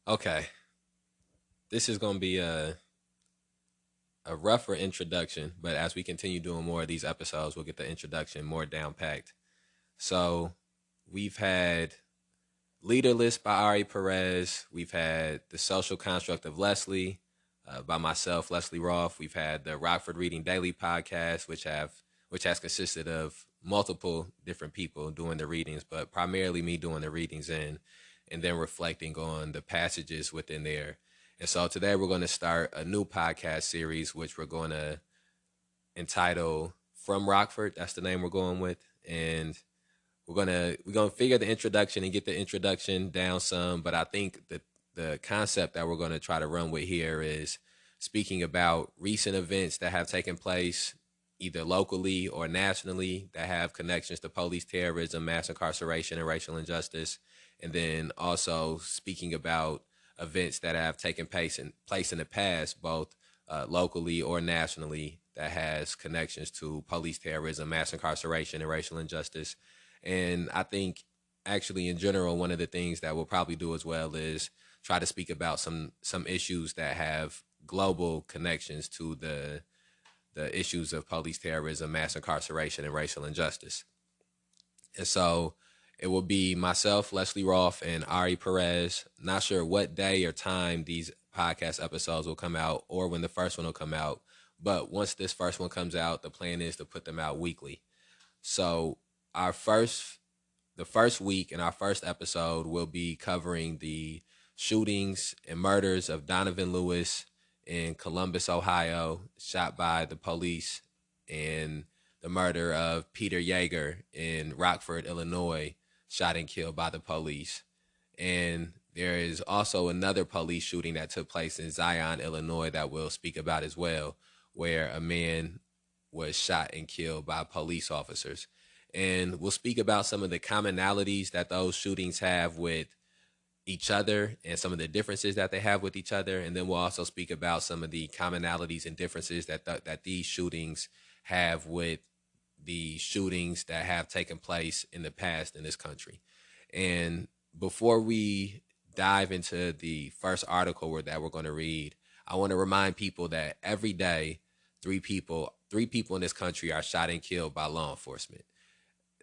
Okay, this is gonna be a rougher introduction, but as we continue doing more of these episodes, we'll get the introduction more down packed. So we've had Leaderless by Ari Perez. We've had The Social Construct of Leslie by myself, Leslie Rolfe. We've had the Rockford Reading Daily podcast, which has consisted of multiple different people doing the readings, but primarily me doing the readings and then reflecting on the passages within there. And so today we're going to start a new podcast series, which we're going to entitle From Rockford. That's the name we're going with. And we're gonna figure the introduction and get the introduction down some, but I think that the concept that we're gonna try to run with here is speaking about recent events that have taken place either locally or nationally that have connections to police terrorism, mass incarceration, and racial injustice, and then also speaking about events that have taken place in the past, both locally or nationally, that has connections to police terrorism, mass incarceration, and racial injustice. And I think actually in general, one of the things that we'll probably do as well is try to speak about some issues that have global connections to the issues of police terrorism, mass incarceration, and racial injustice. And so it will be myself, Leslie Rolfe, and Ari Perez. Not sure what day or time these podcast episodes will come out or when the first one will come out. But once this first one comes out, the plan is to put them out weekly. So our the first week in our first episode will be covering the shootings and murders of Donovan Lewis in Columbus, Ohio, shot by the police, and the murder of Peter Jaeger in Rockford, Illinois, shot and killed by the police. And there is also another police shooting that took place in Zion, Illinois, that we'll speak about as well, where a man was shot and killed by police officers. And we'll speak about some of the commonalities that those shootings have with each other and some of the differences that they have with each other. And then we'll also speak about some of the commonalities and differences that these shootings have with the shootings that have taken place in the past in this country. And before we dive into the first article that we're going to read, I want to remind people that every day, three people in this country are shot and killed by law enforcement,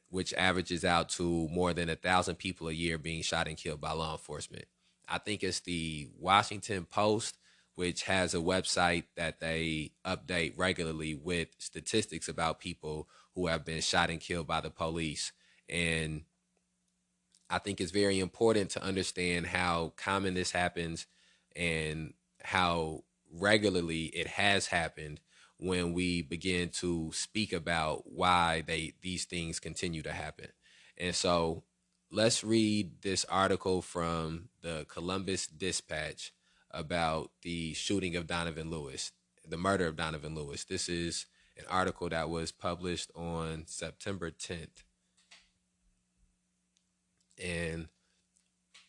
which averages out to more than 1,000 people a year being shot and killed by law enforcement. I think it's the Washington Post, which has a website that they update regularly with statistics about people who have been shot and killed by the police. And I think it's very important to understand how common this happens and how regularly it has happened when we begin to speak about why these things continue to happen. And so let's read this article from the Columbus Dispatch about the shooting of Donovan Lewis, the murder of Donovan Lewis. This is an article that was published on September 10th. And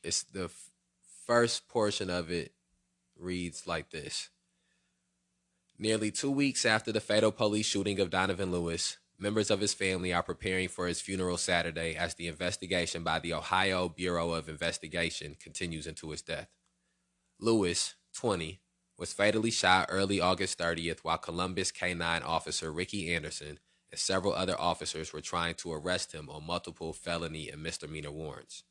it's the first portion of it reads like this. Nearly 2 weeks after the fatal police shooting of Donovan Lewis, members of his family are preparing for his funeral Saturday as the investigation by the Ohio Bureau of Investigation continues into his death. Lewis, 20, was fatally shot early August 30th while Columbus K-9 officer Ricky Anderson and several other officers were trying to arrest him on multiple felony and misdemeanor warrants.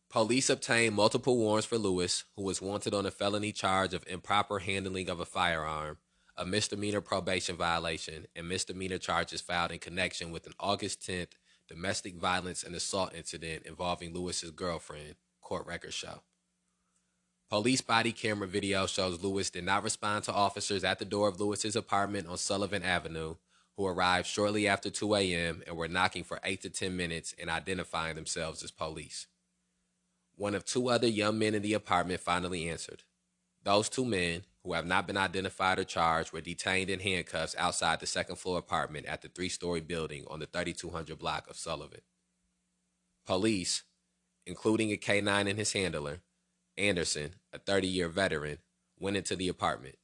Police obtained multiple warrants for Lewis, who was wanted on a felony charge of improper handling of a firearm, a misdemeanor probation violation, and misdemeanor charges filed in connection with an August 10th domestic violence and assault incident involving Lewis's girlfriend, court records show. Police body camera video shows Lewis did not respond to officers at the door of Lewis's apartment on Sullivan Avenue, who arrived shortly after 2 a.m. and were knocking for 8 to 10 minutes and identifying themselves as police. One of two other young men in the apartment finally answered. Those two men, who have not been identified or charged, were detained in handcuffs outside the second-floor apartment at the three-story building on the 3200 block of Sullivan. Police, including a K-9 and his handler, Anderson, a 30-year veteran, went into the apartment.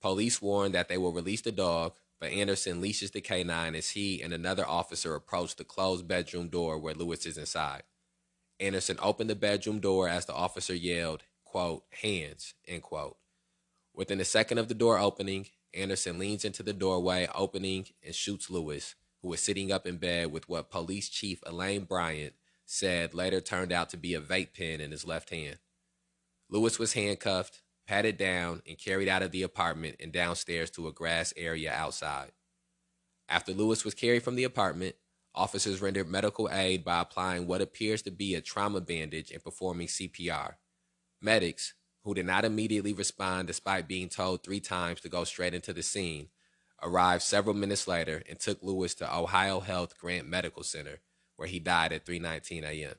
Police warned that they will release the dog, but Anderson leashes the K-9 as he and another officer approach the closed bedroom door where Lewis is inside. Anderson opened the bedroom door as the officer yelled, quote, "Hands," end quote. Within a second of the door opening, Anderson leans into the doorway opening and shoots Lewis, who was sitting up in bed with what Police Chief Elaine Bryant said later turned out to be a vape pen in his left hand. Lewis was handcuffed, patted down, and carried out of the apartment and downstairs to a grass area outside. After Lewis was carried from the apartment, officers rendered medical aid by applying what appears to be a trauma bandage and performing CPR. Medics, who did not immediately respond despite being told 3 times to go straight into the scene, arrived several minutes later and took Lewis to Ohio Health Grant Medical Center, where he died at 3:19 a.m.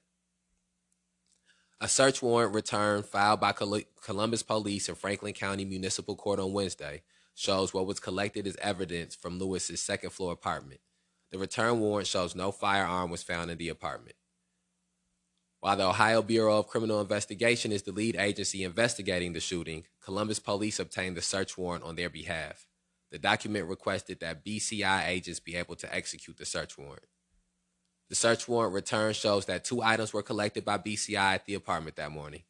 A search warrant return filed by Columbus Police and Franklin County Municipal Court on Wednesday shows what was collected as evidence from Lewis's second-floor apartment. The return warrant shows no firearm was found in the apartment. While the Ohio Bureau of Criminal Investigation is the lead agency investigating the shooting, Columbus Police obtained the search warrant on their behalf. The document requested that BCI agents be able to execute the search warrant. The search warrant return shows that 2 items were collected by BCI at the apartment that morning.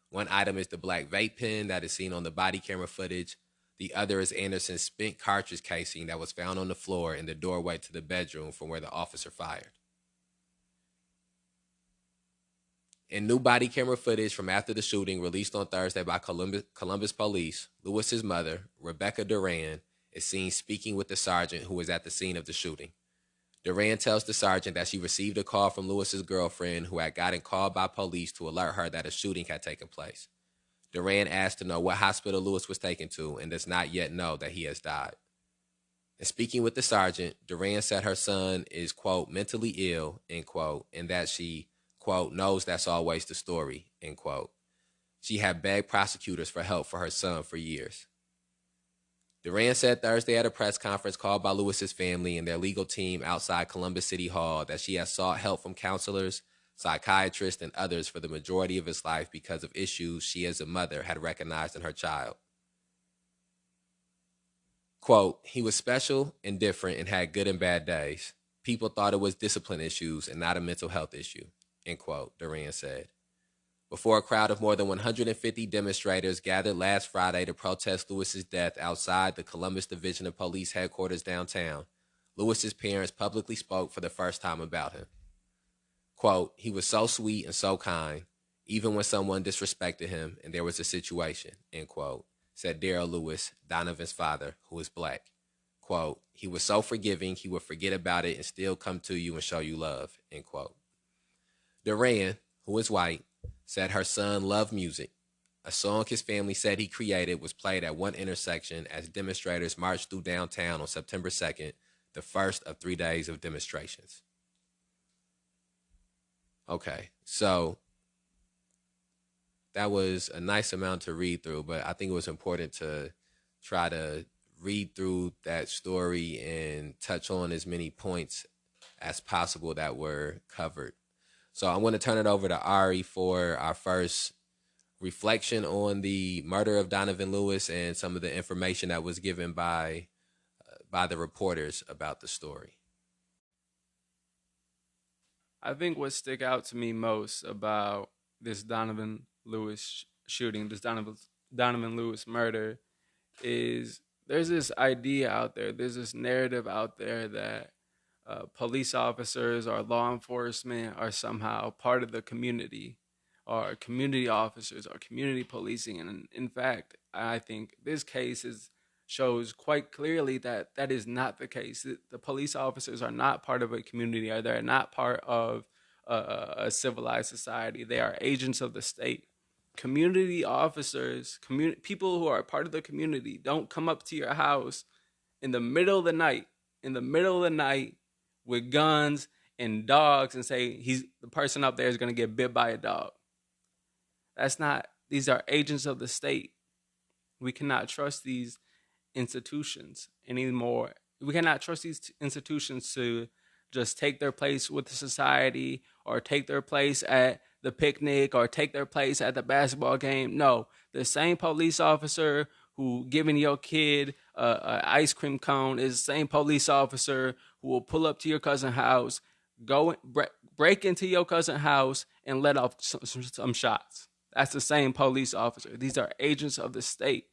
One item is the black vape pen that is seen on the body camera footage. The other is Anderson's spent cartridge casing that was found on the floor in the doorway to the bedroom from where the officer fired. In new body camera footage from after the shooting released on Thursday by Columbus Police, Lewis's mother, Rebecca Duran, is seen speaking with the sergeant who was at the scene of the shooting. Duran tells the sergeant that she received a call from Lewis's girlfriend who had gotten called by police to alert her that a shooting had taken place. Duran asked to know what hospital Lewis was taken to and does not yet know that he has died. In speaking with the sergeant, Duran said her son is, quote, mentally ill, end quote, and that she, quote, knows that's always the story, end quote. She had begged prosecutors for help for her son for years. Duran said Thursday at a press conference called by Lewis's family and their legal team outside Columbus City Hall that she has sought help from counselors, psychiatrists, and others for the majority of his life because of issues she as a mother had recognized in her child. Quote, he was special and different and had good and bad days. People thought it was discipline issues and not a mental health issue, end quote, Duran said. Before a crowd of more than 150 demonstrators gathered last Friday to protest Lewis's death outside the Columbus Division of Police headquarters downtown, Lewis's parents publicly spoke for the first time about him. Quote, he was so sweet and so kind, even when someone disrespected him and there was a situation, end quote, said Darrell Lewis, Donovan's father, who is black. Quote, he was so forgiving, he would forget about it and still come to you and show you love, end quote. Duran, who is white, said her son loved music. A song his family said he created was played at one intersection as demonstrators marched through downtown on September 2nd, the first of 3 days of demonstrations. Okay, so that was a nice amount to read through, but I think it was important to try to read through that story and touch on as many points as possible that were covered. So I'm going to turn it over to Ari for our first reflection on the murder of Donovan Lewis and some of the information that was given by the reporters about the story. I think what stick out to me most about this Donovan Lewis shooting, this Donovan Lewis murder, is there's this idea out there, there's this narrative out there that police officers or law enforcement are somehow part of the community, or community officers or community policing. And in fact, I think this case shows quite clearly that that is not the case. The police officers are not part of a community, or they're not part of a civilized society. They are agents of the state. Community officers, people who are part of the community, don't come up to your house in the middle of the night, with guns and dogs and say the person up there is going to get bit by a dog. These are agents of the state. We cannot trust these institutions anymore. We cannot trust these institutions to just take their place with the society, or take their place at the picnic, or take their place at the basketball game. No, the same police officer who giving your kid an ice cream cone is the same police officer who will pull up to your cousin's house, break into your cousin's house, and let off some shots. That's the same police officer. These are agents of the state.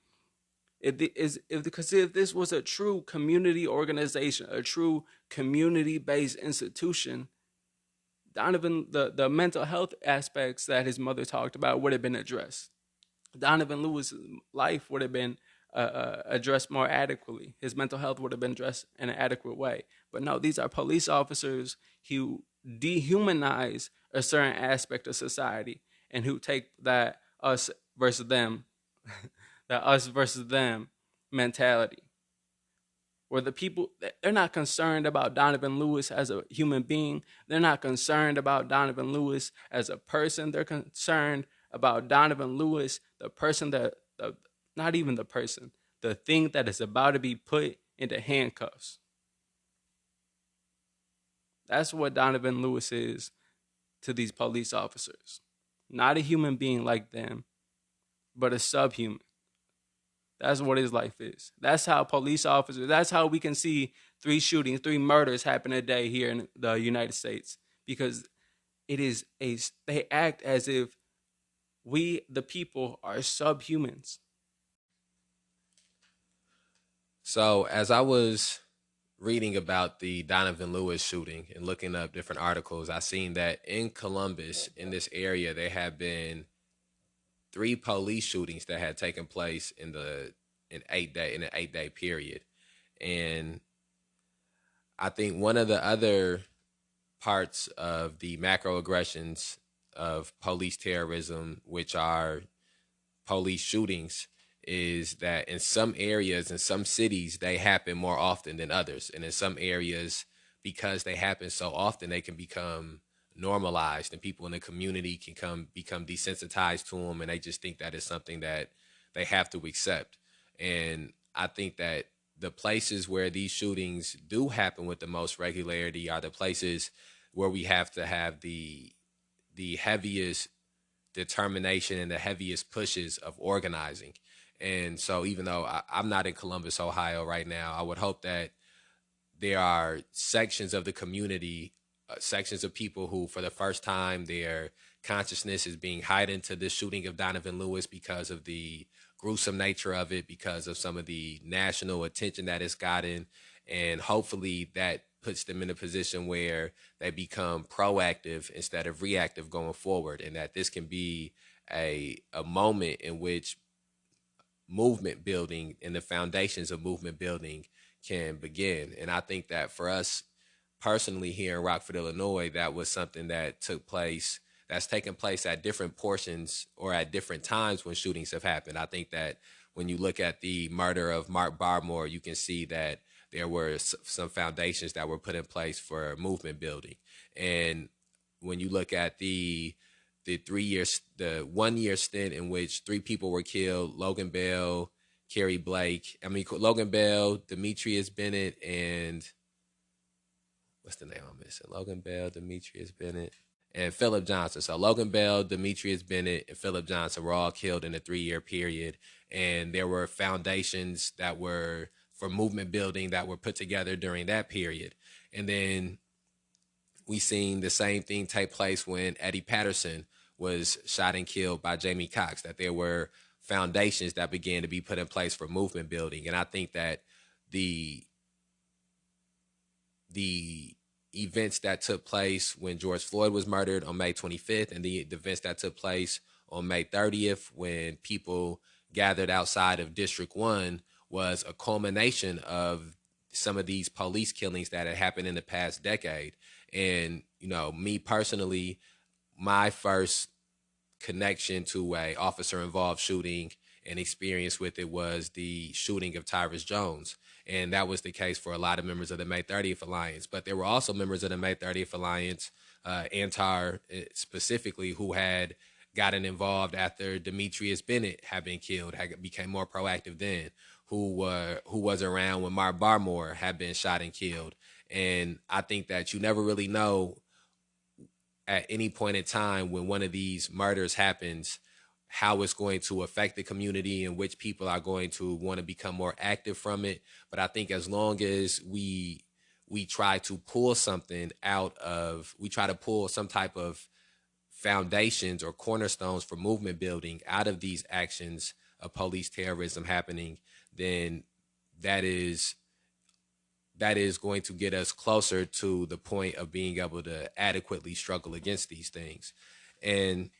Because if this was a true community organization, a true community-based institution, Donovan, the mental health aspects that his mother talked about would have been addressed. Donovan Lewis's life would have been addressed more adequately. His mental health would have been addressed in an adequate way. But no, these are police officers who dehumanize a certain aspect of society and who take that us versus them, that us versus them mentality. Where the people, they're not concerned about Donovan Lewis as a human being. They're not concerned about Donovan Lewis as a person. They're concerned about Donovan Lewis, the person not even the person, the thing that is about to be put into handcuffs. That's what Donovan Lewis is to these police officers. Not a human being like them, but a subhuman. That's what his life is. That's how police officers, that's how we can see 3 shootings, 3 murders happen a day here in the United States. Because they act as if we, the people, are subhumans. So as I was reading about the Donovan Lewis shooting and looking up different articles, I seen that in Columbus, in this area, there have been 3 police shootings that had taken place in an 8-day period. And I think one of the other parts of the macroaggressions of police terrorism, which are police shootings, is that in some areas, in some cities, they happen more often than others. And in some areas, because they happen so often, they can become normalized, and people in the community can become desensitized to them, and they just think that is something that they have to accept. And I think that the places where these shootings do happen with the most regularity are the places where we have to have the heaviest determination and the heaviest pushes of organizing. And so even though I'm not in Columbus, Ohio right now, I would hope that there are sections of the community, sections of people who, for the first time, their consciousness is being heightened to this shooting of Donovan Lewis because of the gruesome nature of it, because of some of the national attention that it's gotten. And hopefully that puts them in a position where they become proactive instead of reactive going forward, and that this can be a moment in which movement building and the foundations of movement building can begin. And I think that for us personally here in Rockford, Illinois, that was something that took place, that's taken place at different portions or at different times when shootings have happened. I think that when you look at the murder of Mark Barmore, you can see that there were some foundations that were put in place for movement building. And when you look at the 1 year stint in which 3 people were killed, Logan Bell, Logan Bell, Demetrius Bennett, and what's the name I'm missing? Logan Bell, Demetrius Bennett, and Philip Johnson. So Logan Bell, Demetrius Bennett, and Philip Johnson were all killed in a 3-year period. And there were foundations that were for movement building that were put together during that period. And then we seen the same thing take place when Eddie Patterson was shot and killed by Jamie Cox, that there were foundations that began to be put in place for movement building. And I think that the events that took place when George Floyd was murdered on May 25th and the events that took place on May 30th when people gathered outside of District 1 was a culmination of some of these police killings that had happened in the past decade. And, you know, me personally, my first connection to a officer involved shooting and experience with it was the shooting of Tyrus Jones. And that was the case for a lot of members of the May 30th Alliance. But there were also members of the May 30th Alliance, Antar specifically, who had gotten involved after Demetrius Bennett had been killed, became more proactive then, who was around when Mark Barmore had been shot and killed. And I think that you never really know at any point in time when one of these murders happens how it's going to affect the community and which people are going to want to become more active from it. But I think as long as we try to pull something out of, we try to pull some type of foundations or cornerstones for movement building out of these actions of police terrorism happening, then that is that is going to get us closer to the point of being able to adequately struggle against these things. And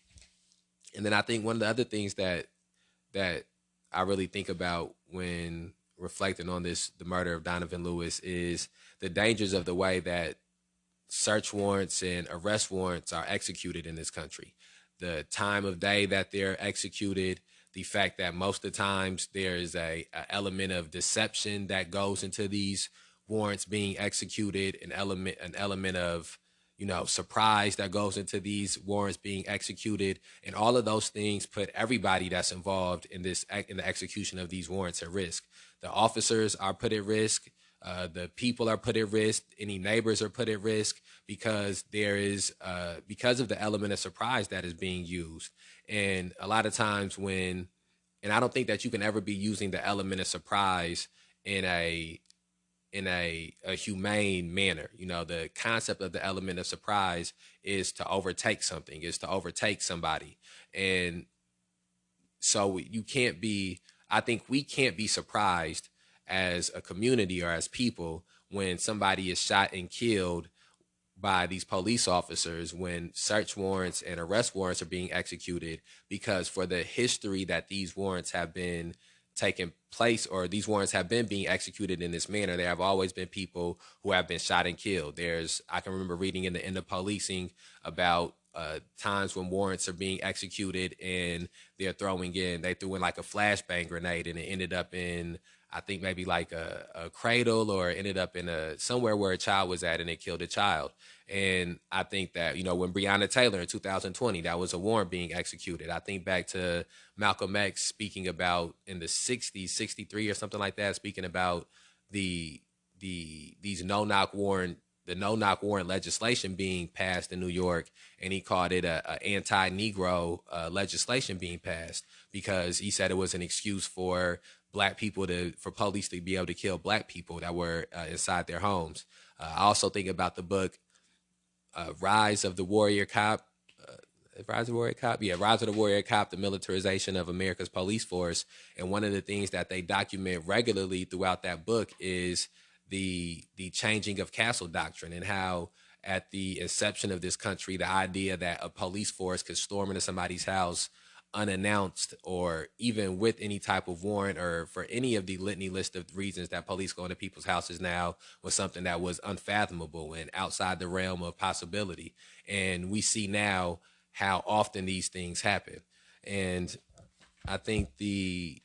and then I think one of the other things that I really think about when reflecting on the murder of Donovan Lewis, is the dangers of the way that search warrants and arrest warrants are executed in this country. The time of day that they're executed, the fact that most of the times there is a element of deception that goes into these warrants being executed, an element of surprise that goes into these warrants being executed, and all of those things put everybody that's involved in the execution of these warrants at risk. The officers are put at risk. The people are put at risk. Any neighbors are put at risk because because of the element of surprise that is being used. And a lot of times and I don't think that you can ever be using the element of surprise in a humane manner. The concept of the element of surprise is to overtake something, is to overtake somebody. And so I think we can't be surprised as a community or as people when somebody is shot and killed by these police officers, when search warrants and arrest warrants are being executed, because for the history that these warrants have been taking place, or these warrants have been being executed in this manner, there have always been people who have been shot and killed. I can remember reading in the End of Policing about times when warrants are being executed and they threw in like a flashbang grenade, and it ended up in, I think, maybe like a cradle, or ended up in somewhere where a child was at, and it killed a child. And I think that, when Breonna Taylor in 2020, that was a warrant being executed. I think back to Malcolm X speaking about in the 60s, 63 or something like that, speaking about these no knock warrant legislation being passed in New York, and he called it a anti-Negro legislation being passed, because he said it was an excuse for for police to be able to kill black people that were inside their homes. I also think about the book Rise of the Warrior Cop. Rise of the Warrior Cop? Yeah, Rise of the Warrior Cop, the militarization of America's police force. And one of the things that they document regularly throughout that book is the changing of castle doctrine, and how at the inception of this country, the idea that a police force could storm into somebody's house unannounced, or even with any type of warrant, or for any of the litany list of reasons that police go into people's houses now, was something that was unfathomable and outside the realm of possibility. And we see now how often these things happen. And I think in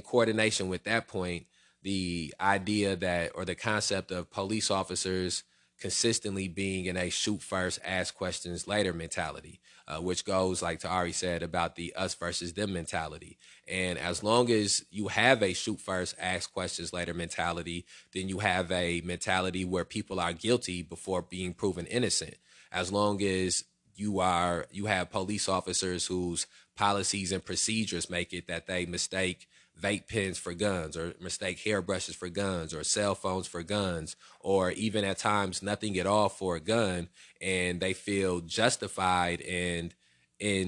coordination with that point, the idea that, or the concept of police officers consistently being in a shoot first, ask questions later mentality, which goes, like Tari said, about the us versus them mentality. And as long as you have a shoot first, ask questions later mentality, then you have a mentality where people are guilty before being proven innocent. As long as you have police officers whose policies and procedures make it that they mistake vape pens for guns, or mistake hairbrushes for guns, or cell phones for guns, or even at times nothing at all for a gun, and they feel justified in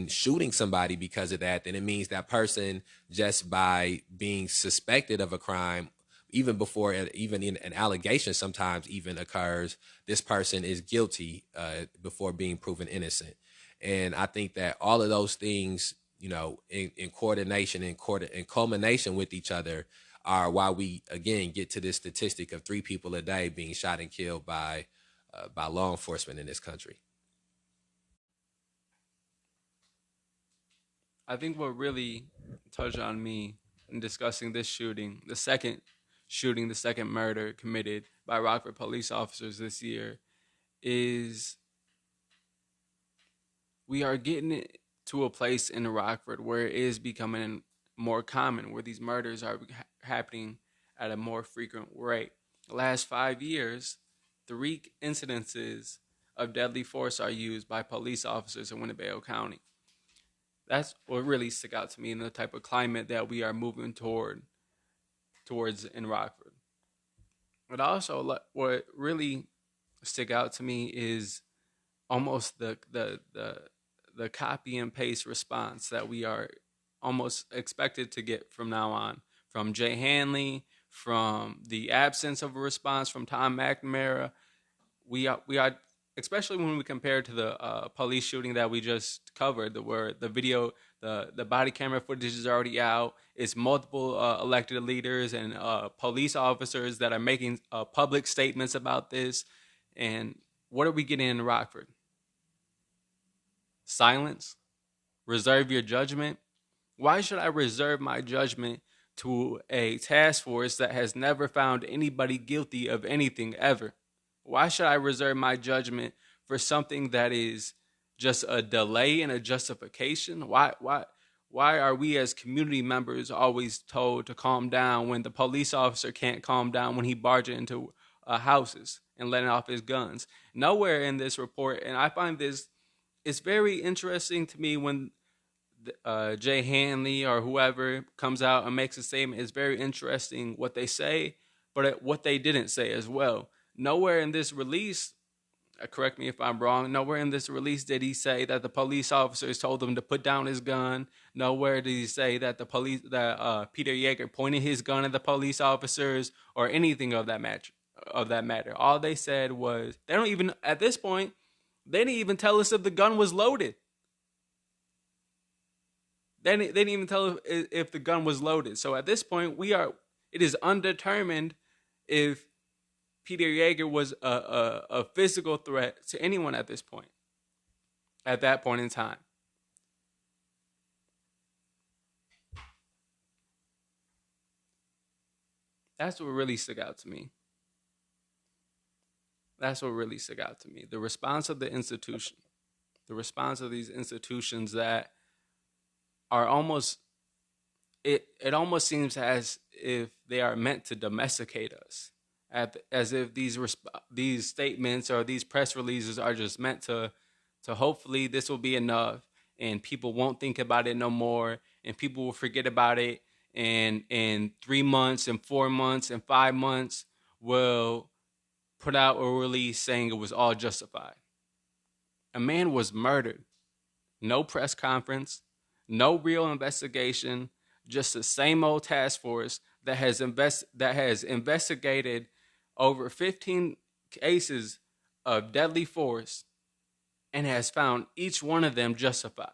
shooting somebody because of that, then it means that person, just by being suspected of a crime, even before even in an allegation sometimes even occurs, this person is guilty before being proven innocent. And I think that all of those things, in coordination and in culmination with each other, are why we again get to this statistic of 3 people a day being shot and killed by law enforcement in this country. I think what really touched on me in discussing this shooting, the second murder committed by Rockford police officers this year, is we are getting it to a place in Rockford where it is becoming more common, where these murders are happening at a more frequent rate. The last 5 years, 3 incidences of deadly force are used by police officers in Winnebago County. That's what really stuck out to me in the type of climate that we are moving towards in Rockford. But also, what really stuck out to me is almost the copy and paste response that we are almost expected to get from now on, from Jay Hanley, from the absence of a response from Tom McNamara. We are especially when we compare to the police shooting that we just covered, where the video, the body camera footage is already out. It's multiple elected leaders and police officers that are making public statements about this. And what are we getting in Rockford? Silence. Reserve your judgment. Why should I reserve my judgment to a task force that has never found anybody guilty of anything ever? Why should I reserve my judgment for something that is just a delay and a justification? Why are we as community members always told to calm down when the police officer can't calm down when he barges into houses and letting off his guns? Nowhere in this report, and I find this, it's very interesting to me when Jay Hanley or whoever comes out and makes a statement. It's very interesting what they say, but what they didn't say as well. Nowhere in this release, correct me if I'm wrong, nowhere in this release did he say that the police officers told him to put down his gun. Nowhere did he say that Peter Jaeger pointed his gun at the police officers or anything of that matter. All they said was, they don't even, at this point, they didn't even tell us if the gun was loaded. They didn't even tell us if the gun was loaded. So at this point, it is undetermined if Peter Jaeger was a physical threat to anyone at this point, at that point in time. That's what really stuck out to me. The response of the institution, the response of these institutions that are almost, it almost seems as if they are meant to domesticate us, as if these statements or these press releases are just meant to hopefully this will be enough and people won't think about it no more and people will forget about it, and in 3 months and 4 months and 5 months will put out a release saying it was all justified. A man was murdered. No press conference, no real investigation, just the same old task force that has investigated over 15 cases of deadly force and has found each one of them justified.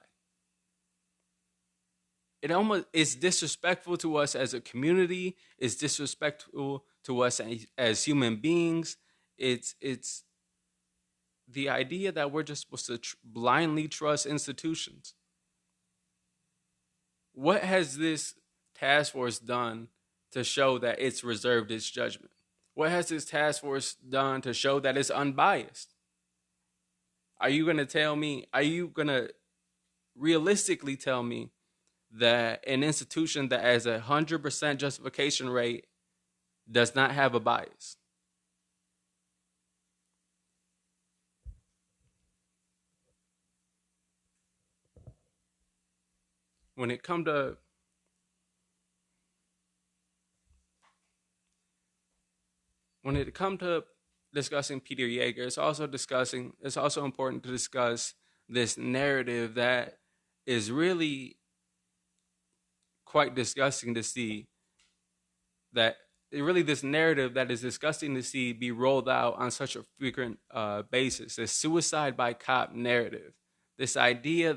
It's disrespectful to us as a community. It's disrespectful to us as human beings. It's the idea that we're just supposed to blindly trust institutions. What has this task force done to show that it's reserved its judgment? What has this task force done to show that it's unbiased? Are you going to realistically tell me that an institution that has 100% justification rate does not have a bias? When it come to discussing Peter Jaeger, it's also important to discuss this narrative that is really quite disgusting to see, this narrative that is disgusting to see be rolled out on such a frequent basis. This suicide by cop narrative. This idea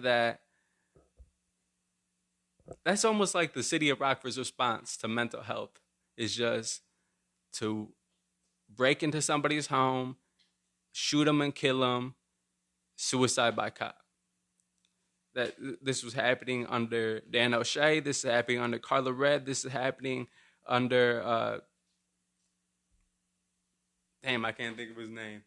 that's almost like the city of Rockford's response to mental health is just to break into somebody's home, shoot them and kill them, suicide by cop. That this was happening under Dan O'Shea, this is happening under Carla Red, this is happening under, I can't think of his name.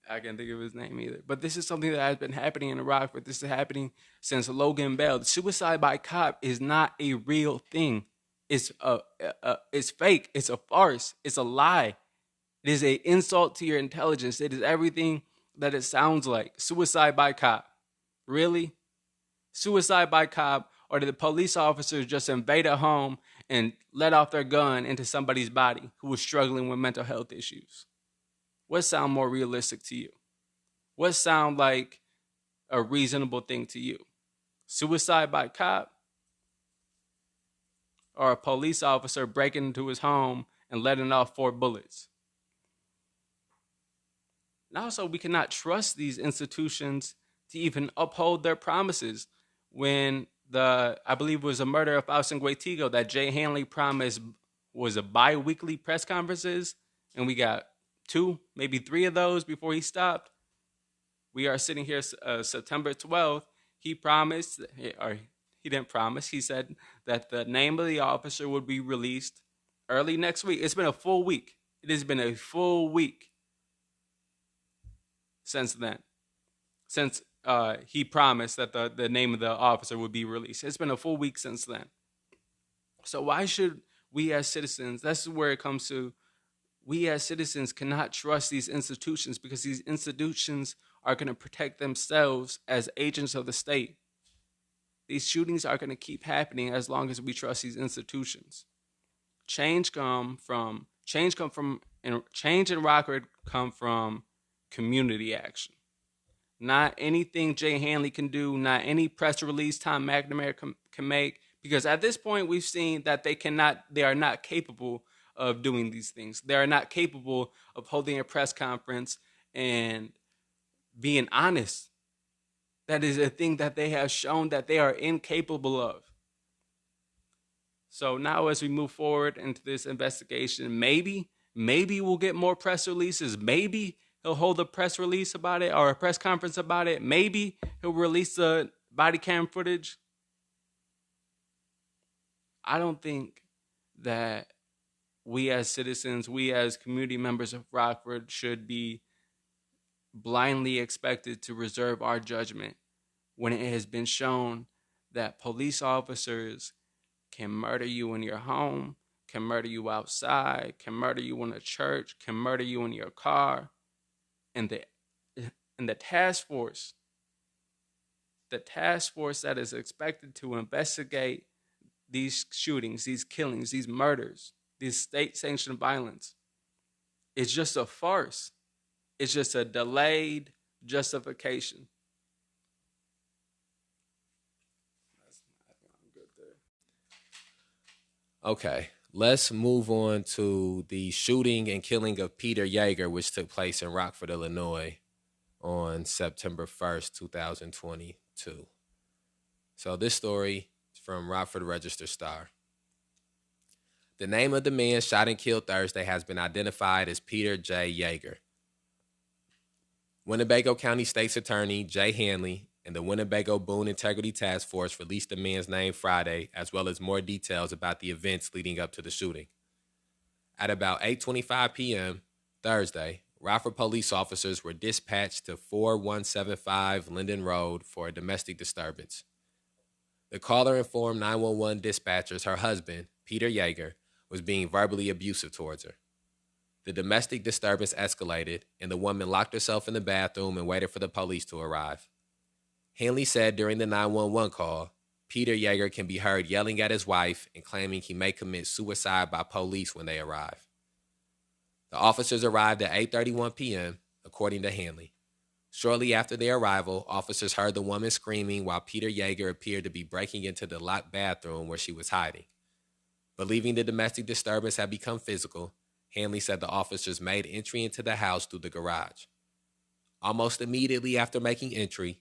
I can't think of his name either. But this is something that has been happening in Rockford. This is happening since Logan Bell. The suicide by cop is not a real thing. It's fake. It's a farce. It's a lie. It is an insult to your intelligence. It is everything that it sounds like. Suicide by cop. Really? Suicide by cop, or did the police officers just invade a home and let off their gun into somebody's body who was struggling with mental health issues? What sound more realistic to you? What sound like a reasonable thing to you? Suicide by cop or a police officer breaking into his home and letting off 4 bullets? And also, we cannot trust these institutions to even uphold their promises. When I believe it was a murder of Faustin Guetigo that Jay Hanley promised was a bi-weekly press conferences, and we got 2, maybe 3 of those before he stopped. We are sitting here September 12th. He promised, or he didn't promise, he said that the name of the officer would be released early next week. It's been a full week. It has been a full week since then, since he promised that the name of the officer would be released. It's been a full week since then. So why should we as citizens, that's where it comes to, we as citizens cannot trust these institutions because these institutions are going to protect themselves as agents of the state. These shootings are going to keep happening as long as we trust these institutions. Change in Rockford come from community action. Not anything Jay Hanley can do, not any press release Tom McNamara can make, because at this point we've seen that they are not capable of doing these things. They are not capable of holding a press conference and being honest. That is a thing that they have shown that they are incapable of. So now as we move forward into this investigation, maybe we'll get more press releases. Maybe he'll hold a press release about it or a press conference about it. Maybe he'll release the body cam footage. I don't think that we as citizens, we as community members of Rockford should be blindly expected to reserve our judgment when it has been shown that police officers can murder you in your home, can murder you outside, can murder you in a church, can murder you in your car. And the task force that is expected to investigate these shootings, these killings, these murders, this state-sanctioned violence, is just a farce. It's just a delayed justification. Okay, let's move on to the shooting and killing of Peter Jaeger, which took place in Rockford, Illinois on September 1st, 2022. So this story is from Rockford Register-Star. The name of the man shot and killed Thursday has been identified as Peter J. Jaeger. Winnebago County State's Attorney Jay Hanley and the Winnebago Boone Integrity Task Force released the man's name Friday, as well as more details about the events leading up to the shooting. At about 8:25 p.m. Thursday, Rockford police officers were dispatched to 4175 Linden Road for a domestic disturbance. The caller informed 911 dispatchers her husband, Peter Jaeger, was being verbally abusive towards her. The domestic disturbance escalated, and the woman locked herself in the bathroom and waited for the police to arrive. Hanley said during the 911 call, Peter Jaeger can be heard yelling at his wife and claiming he may commit suicide by police when they arrive. The officers arrived at 8:31 p.m., according to Hanley. Shortly after their arrival, officers heard the woman screaming while Peter Jaeger appeared to be breaking into the locked bathroom where she was hiding. Believing the domestic disturbance had become physical, Hanley said the officers made entry into the house through the garage. Almost immediately after making entry,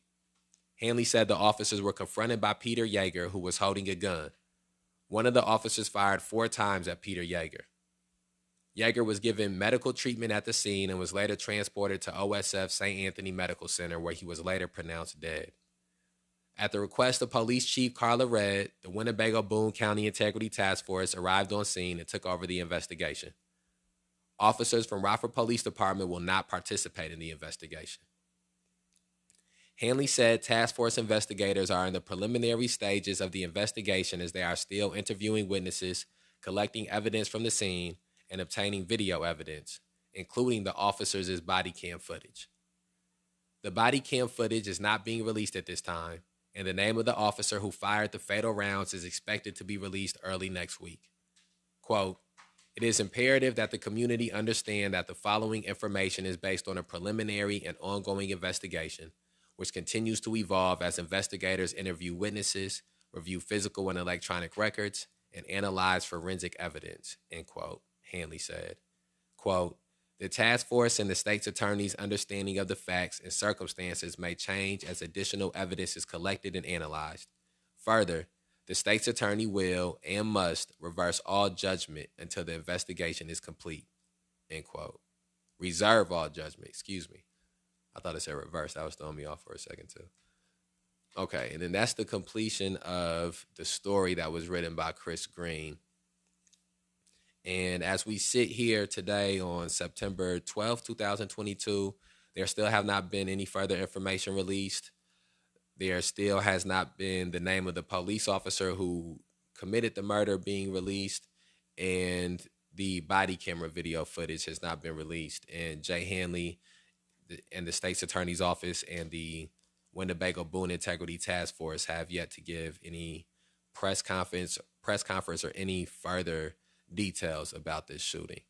Hanley said the officers were confronted by Peter Jaeger, who was holding a gun. One of the officers fired 4 times at Peter Jaeger. Jaeger was given medical treatment at the scene and was later transported to OSF St. Anthony Medical Center, where he was later pronounced dead. At the request of Police Chief Carla Redd, the Winnebago Boone County Integrity Task Force arrived on scene and took over the investigation. Officers from Rockford Police Department will not participate in the investigation. Hanley said task force investigators are in the preliminary stages of the investigation as they are still interviewing witnesses, collecting evidence from the scene, and obtaining video evidence, including the officers' body cam footage. The body cam footage is not being released at this time, and the name of the officer who fired the fatal rounds is expected to be released early next week. Quote, It is imperative that the community understand that the following information is based on a preliminary and ongoing investigation, which continues to evolve as investigators interview witnesses, review physical and electronic records, and analyze forensic evidence, end quote, Hanley said. Quote, the task force and the state's attorney's understanding of the facts and circumstances may change as additional evidence is collected and analyzed. Further, the state's attorney will and must reverse all judgment until the investigation is complete, end quote. Reserve all judgment, excuse me. I thought it said reverse. That was throwing me off for a second, too. Okay, and then that's the completion of the story that was written by Chris Green. And as we sit here today on September 12th, 2022, there still have not been any further information released. There still has not been the name of the police officer who committed the murder being released, and the body camera video footage has not been released. And Jay Hanley and the state's attorney's office and the Winnebago Boone Integrity Task Force have yet to give any press conference or any further details about this shooting.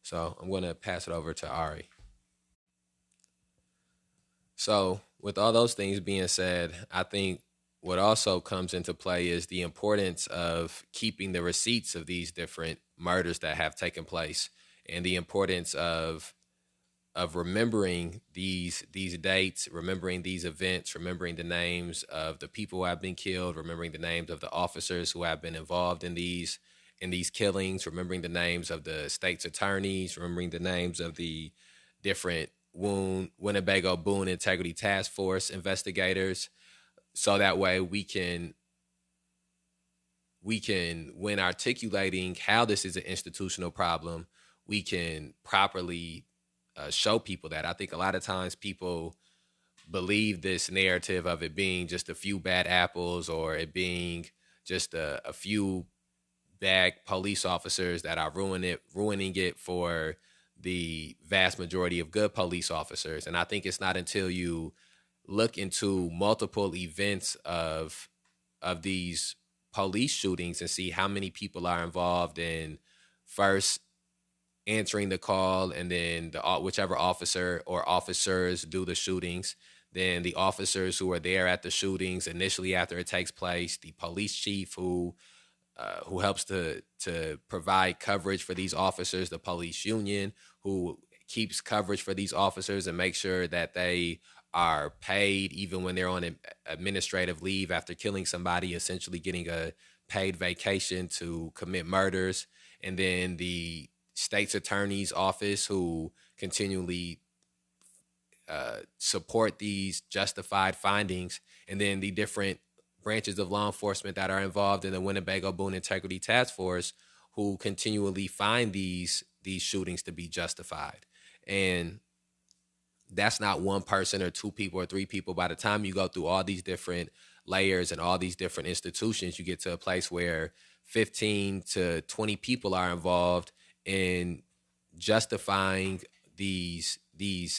So I'm going to pass it over to Ari. So with all those things being said, I think what also comes into play is the importance of keeping the receipts of these different murders that have taken place, and the importance of remembering these dates, remembering these events, remembering the names of the people who have been killed, remembering the names of the officers who have been involved in these killings, remembering the names of the state's attorneys, remembering the names of the different Winnebago Boone Integrity Task Force investigators, so that way we can, when articulating how this is an institutional problem, we can properly show people that. I think a lot of times people believe this narrative of it being just a few bad apples, or it being just a few bad police officers that are ruining it for the vast majority of good police officers. And I think it's not until you look into multiple events of these police shootings and see how many people are involved in first answering the call, and then whichever officer or officers do the shootings, then the officers who are there at the shootings initially after it takes place, the police chief who helps to provide coverage for these officers, the police union who keeps coverage for these officers and make sure that they are paid even when they're on administrative leave after killing somebody, essentially getting a paid vacation to commit murders. And then the state's attorney's office who continually support these justified findings, and then the different branches of law enforcement that are involved in the Winnebago Boone Integrity Task Force who continually find these shootings to be justified. And that's not one person or two people or three people. By the time you go through all these different layers and all these different institutions, you get to a place where 15 to 20 people are involved in justifying these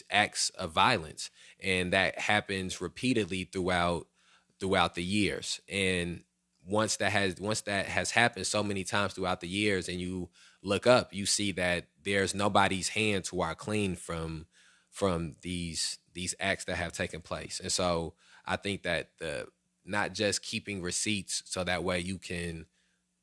acts of violence. And that happens repeatedly throughout the years. And once that has happened so many times throughout the years, and you look up, you see that there's nobody's hands who are clean from these acts that have taken place. And so I think that not just keeping receipts so that way you can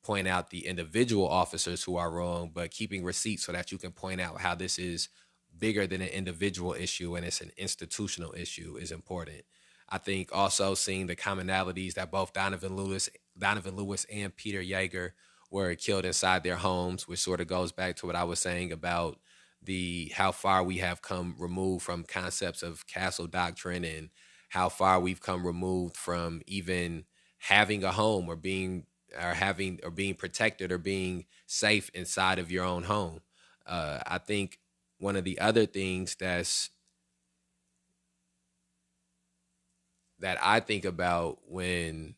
point out the individual officers who are wrong, but keeping receipts so that you can point out how this is bigger than an individual issue and it's an institutional issue is important. I think also seeing the commonalities that both Donovan Lewis and Peter Jaeger were killed inside their homes, which sort of goes back to what I was saying about how far we have come removed from concepts of castle doctrine, and how far we've come removed from even having a home or being protected or being safe inside of your own home. I think one of the other things that I think about when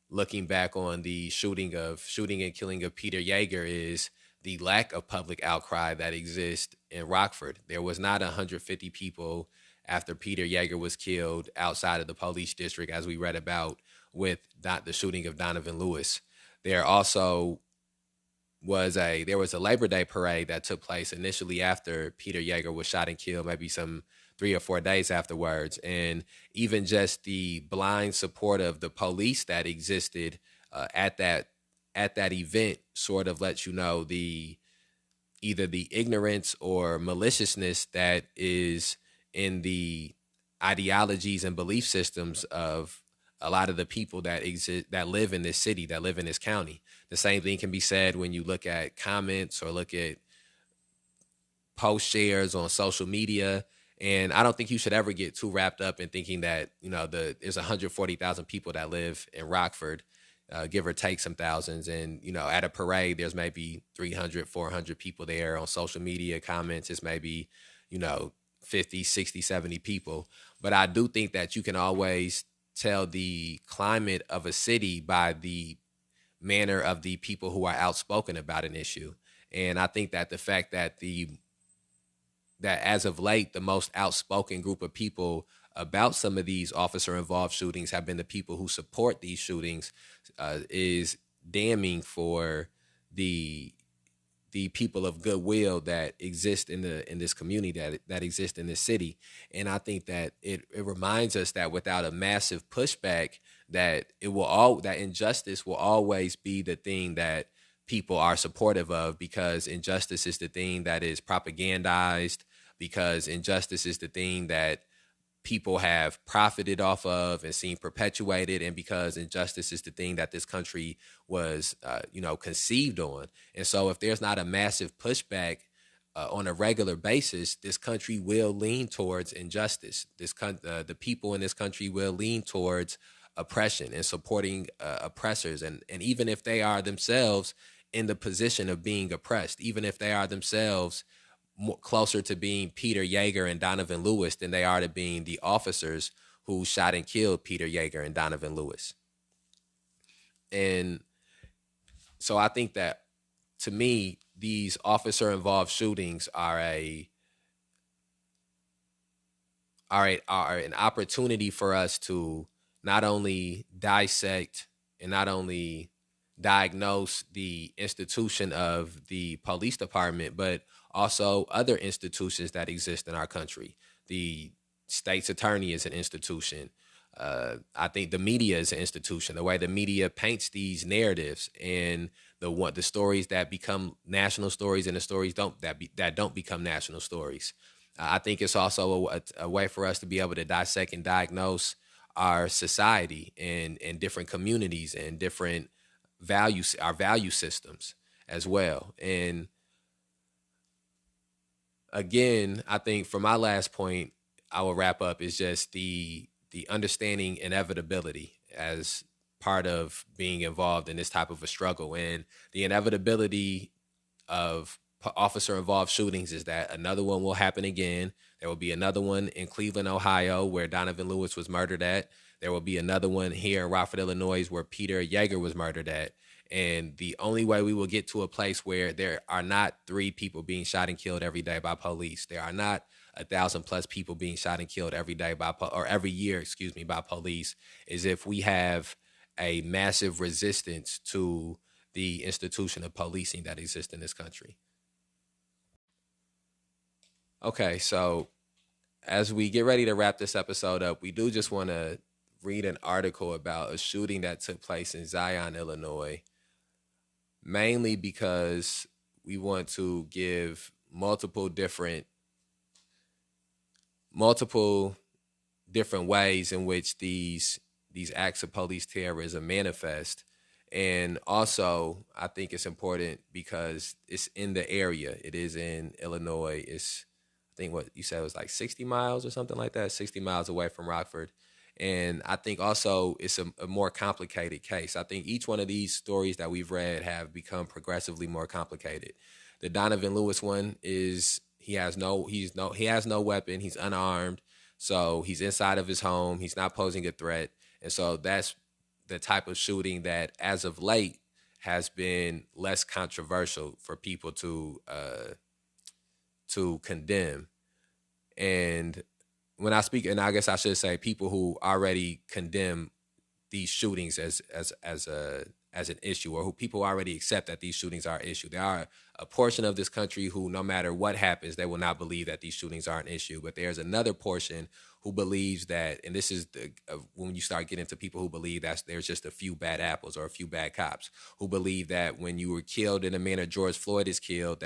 looking back on the shooting and killing of Peter Jaeger is the lack of public outcry that exists in Rockford. There was not 150 people after Peter Jaeger was killed outside of the police district, as we read about with the shooting of Donovan Lewis. There also there was a Labor Day parade that took place initially after Peter Jaeger was shot and killed, maybe some 3 or 4 days afterwards, and even just the blind support of the police that existed at that event sort of lets you know the either the ignorance or maliciousness that is in the ideologies and belief systems of a lot of the people that exist that live in this city, that live in this county. The same thing can be said when you look at comments or look at post shares on social media. And I don't think you should ever get too wrapped up in thinking that, there's 140,000 people that live in Rockford, give or take some thousands. And, at a parade, there's maybe 300, 400 people there. On social media comments, it's maybe, 50, 60, 70 people. But I do think that you can always tell the climate of a city by the manner of the people who are outspoken about an issue. And I think that the fact that that as of late, the most outspoken group of people about some of these officer-involved shootings have been the people who support these shootings is damning for the people of goodwill that exist in this community, that exist in this city. And I think that it reminds us that without a massive pushback, that that injustice will always be the thing that people are supportive of, because injustice is the thing that is propagandized, because injustice is the thing that people have profited off of and seen perpetuated, and because injustice is the thing that this country was, conceived on. And so if there's not a massive pushback on a regular basis, this country will lean towards injustice. The people in this country will lean towards oppression and supporting oppressors. And even if they are themselves in the position of being oppressed, even if they are themselves closer to being Peter Jaeger and Donovan Lewis than they are to being the officers who shot and killed Peter Jaeger and Donovan Lewis. And so I think that, to me, these officer-involved shootings are an opportunity for us to not only dissect and not only diagnose the institution of the police department, but also other institutions that exist in our country. The state's attorney is an institution. I think the media is an institution. The way the media paints these narratives, and the stories that become national stories and the stories that don't become national stories. I think it's also a way for us to be able to dissect and diagnose our society and different communities and different values, our value systems as well. And again, I think for my last point, I will wrap up, is just the understanding inevitability as part of being involved in this type of a struggle. And the inevitability of officer-involved shootings is that another one will happen again. There will be another one in Cleveland, Ohio, where Donovan Lewis was murdered at. There will be another one here in Rockford, Illinois, where Peter Jaeger was murdered at. And the only way we will get to a place where there are not 3 people being shot and killed every day by police, there are not 1,000+ people being shot and killed every day every year, by police, is if we have a massive resistance to the institution of policing that exists in this country. Okay, so as we get ready to wrap this episode up, we do just want to read an article about a shooting that took place in Zion, Illinois, mainly because we want to give multiple different ways in which these acts of police terrorism manifest. And also, I think it's important because it's in the area. It is in Illinois. It's, I think what you said was like 60 miles or something like that, 60 miles away from Rockford. And I think also it's a more complicated case. I think each one of these stories that we've read have become progressively more complicated. The Donovan Lewis one is he has no weapon. He's unarmed. So he's inside of his home. He's not posing a threat. And so that's the type of shooting that, as of late, has been less controversial for people to condemn. And when I speak, and I guess I should say people who already condemn these shootings as as an issue, or who people already accept that these shootings are an issue. There are a portion of this country who, no matter what happens, they will not believe that these shootings are an issue. But there's another portion who believes that, and this is when you start getting to people who believe that there's just a few bad apples or a few bad cops, who believe that when you were killed in the manner George Floyd is killed,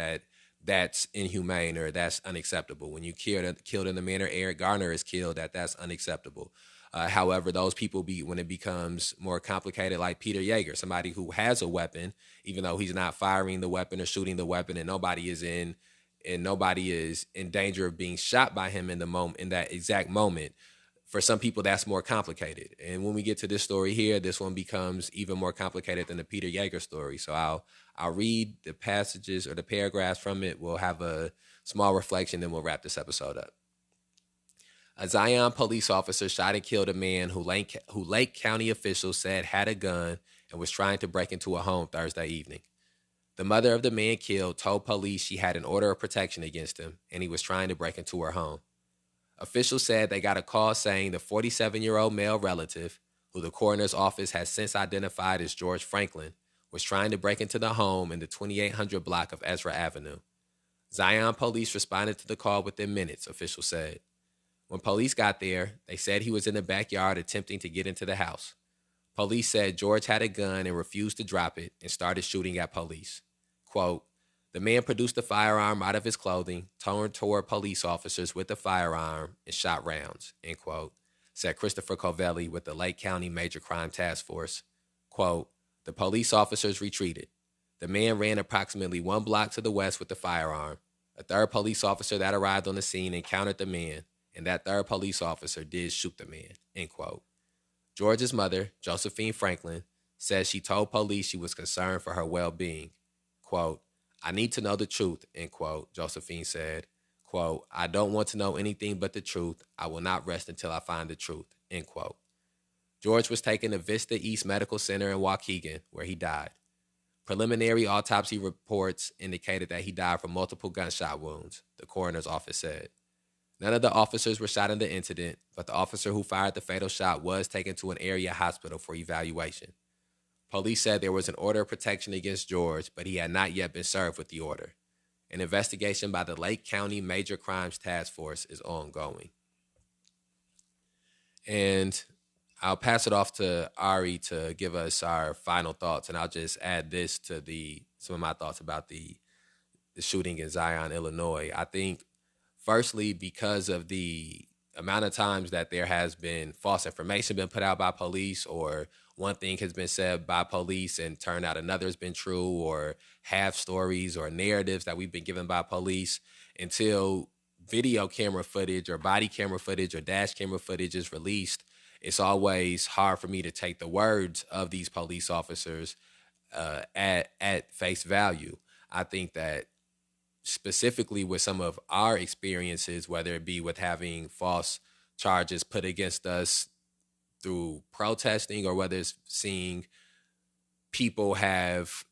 that's inhumane or that's unacceptable. When you killed in the manner Eric Garner is killed, that's unacceptable. However, those people when it becomes more complicated, like Peter Jaeger, somebody who has a weapon, even though he's not firing the weapon or shooting the weapon, and nobody is in danger of being shot by him in that exact moment. For some people, that's more complicated. And when we get to this story here, this one becomes even more complicated than the Peter Jaeger story. So I'll read the passages or the paragraphs from it. We'll have a small reflection, then we'll wrap this episode up. A Zion police officer shot and killed a man who Lake County officials said had a gun and was trying to break into a home Thursday evening. The mother of the man killed told police she had an order of protection against him and he was trying to break into her home. Officials said they got a call saying the 47-year-old male relative, who the coroner's office has since identified as George Franklin, was trying to break into the home in the 2800 block of Ezra Avenue. Zion police responded to the call within minutes, officials said. When police got there, they said he was in the backyard attempting to get into the house. Police said George had a gun and refused to drop it and started shooting at police. Quote, the man produced a firearm out of his clothing, turned toward police officers with the firearm, and shot rounds, end quote, said Christopher Covelli with the Lake County Major Crime Task Force. Quote, the police officers retreated. The man ran approximately 1 block to the west with the firearm. A third police officer that arrived on the scene encountered the man, and that third police officer did shoot the man, end quote. George's mother, Josephine Franklin, says she told police she was concerned for her well-being. Quote, I need to know the truth, end quote, Josephine said. Quote, I don't want to know anything but the truth. I will not rest until I find the truth, end quote. George was taken to Vista East Medical Center in Waukegan, where he died. Preliminary autopsy reports indicated that he died from multiple gunshot wounds, the coroner's office said. None of the officers were shot in the incident, but the officer who fired the fatal shot was taken to an area hospital for evaluation. Police said there was an order of protection against George, but he had not yet been served with the order. An investigation by the Lake County Major Crimes Task Force is ongoing. And I'll pass it off to Ari to give us our final thoughts, and I'll just add this to some of my thoughts about the shooting in Zion, Illinois. I think, firstly, because of the amount of times that there has been false information been put out by police, or one thing has been said by police and turned out another has been true, or half stories or narratives that we've been given by police, until video camera footage or body camera footage or dash camera footage is released, it's always hard for me to take the words of these police officers at face value. I think that specifically with some of our experiences, whether it be with having false charges put against us through protesting, or whether it's seeing people have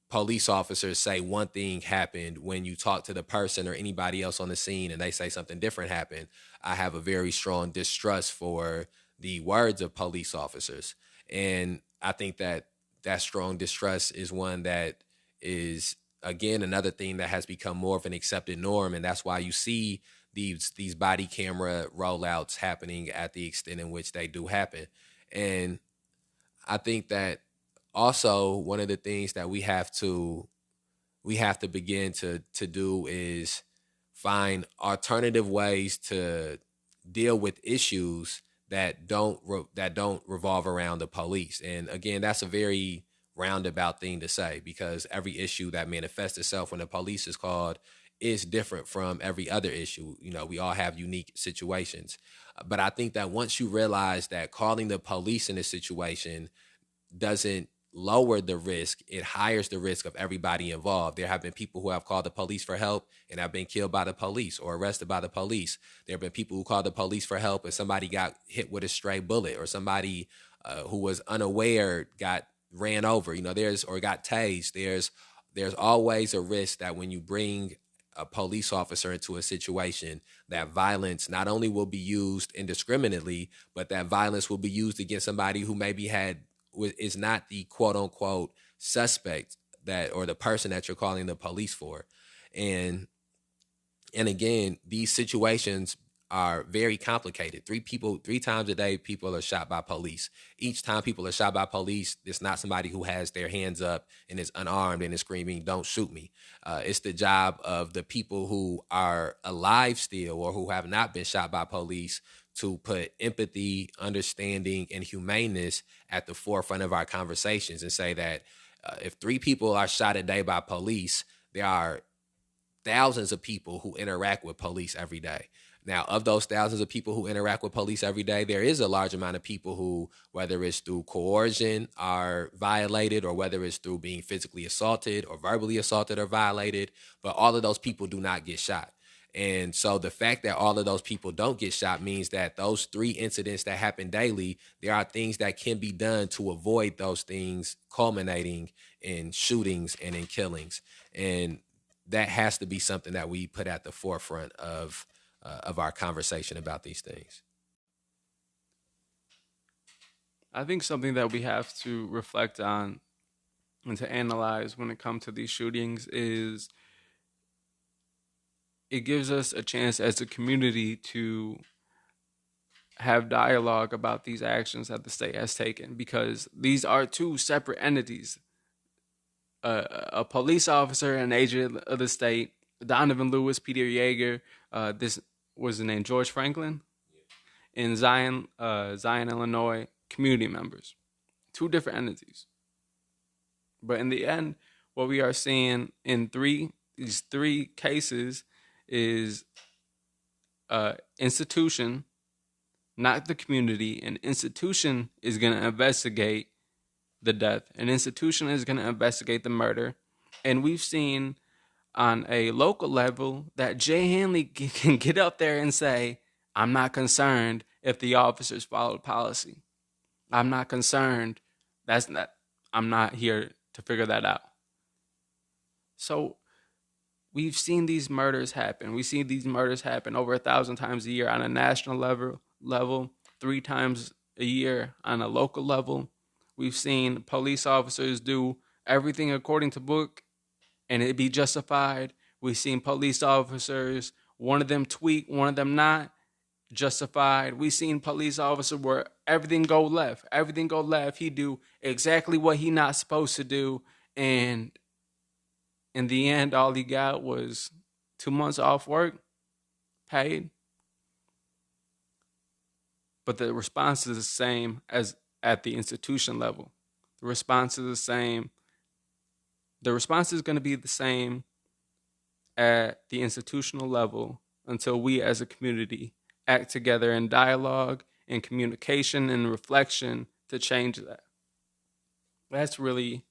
police officers say one thing happened when you talk to the person or anybody else on the scene and they say something different happened, I have a very strong distrust for the words of police officers. And I think that strong distrust is one that is, again, another thing that has become more of an accepted norm. And that's why you see these body camera rollouts happening at the extent in which they do happen. And I think that also one of the things that we have to begin to do is find alternative ways to deal with issues that don't revolve around the police. And again, that's a very roundabout thing to say, because every issue that manifests itself when the police is called is different from every other issue. You know, we all have unique situations. But I think that once you realize that calling the police in a situation doesn't lower the risk, it higher the risk of everybody involved. There have been people who have called the police for help and have been killed by the police or arrested by the police. There have been people who called the police for help and somebody got hit with a stray bullet, or somebody who was unaware got ran over, or got tased. There's always a risk that when you bring a police officer into a situation, that violence not only will be used indiscriminately, but that violence will be used against somebody who maybe had is not the quote unquote suspect that, or the person that you're calling the police for. And again, these situations are very complicated. Three times a day, people are shot by police. Each time people are shot by police, it's not somebody who has their hands up and is unarmed and is screaming, "Don't shoot me." It's the job of the people who are alive still or who have not been shot by police to put empathy, understanding, and humaneness at the forefront of our conversations and say that if 3 people are shot a day by police, there are thousands of people who interact with police every day. Now, of those thousands of people who interact with police every day, there is a large amount of people who, whether it's through coercion, are violated, or whether it's through being physically assaulted or verbally assaulted or violated. But all of those people do not get shot. And so the fact that all of those people don't get shot means that those 3 incidents that happen daily, there are things that can be done to avoid those things culminating in shootings and in killings. And that has to be something that we put at the forefront of our conversation about these things. I think something that we have to reflect on and to analyze when it comes to these shootings is it gives us a chance as a community to have dialogue about these actions that the state has taken, because these are 2 separate entities. A police officer, an agent of the state, Donovan Lewis, Peter Jaeger, this was the name, George Franklin, in Zion, Illinois, community members. 2 different entities. But in the end, what we are seeing in these three cases is institution, not the community. An institution is going to investigate the death. An institution is going to investigate the murder. And we've seen on a local level that Jay Hanley can get up there and say, I'm not concerned if the officers followed policy. I'm not concerned. I'm not here to figure that out. So we've seen these murders happen. We see these murders happen over 1,000 times a year on a national level, 3 times a year on a local level. We've seen police officers do everything according to book and it be justified. We've seen police officers, one of them tweak, one of them not, justified. We've seen police officer where everything go left. He do exactly what he not supposed to do, and in the end, all he got was 2 months off work, paid. But the response is the same as at the institution level. The response is the same. The response is going to be the same at the institutional level until we as a community act together in dialogue and communication and reflection to change that. That's really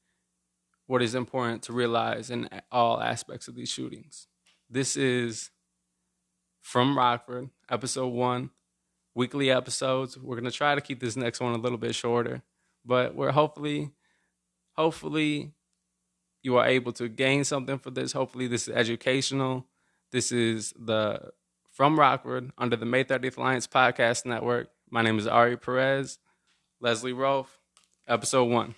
what is important to realize in all aspects of these shootings. This is From Rockford, episode 1, weekly episodes. We're going to try to keep this next one a little bit shorter, but we're hopefully you are able to gain something for this. Hopefully this is educational. This is the From Rockford under the May 30th Alliance Podcast Network. My name is Ari Perez. Leslie Rolfe, episode 1.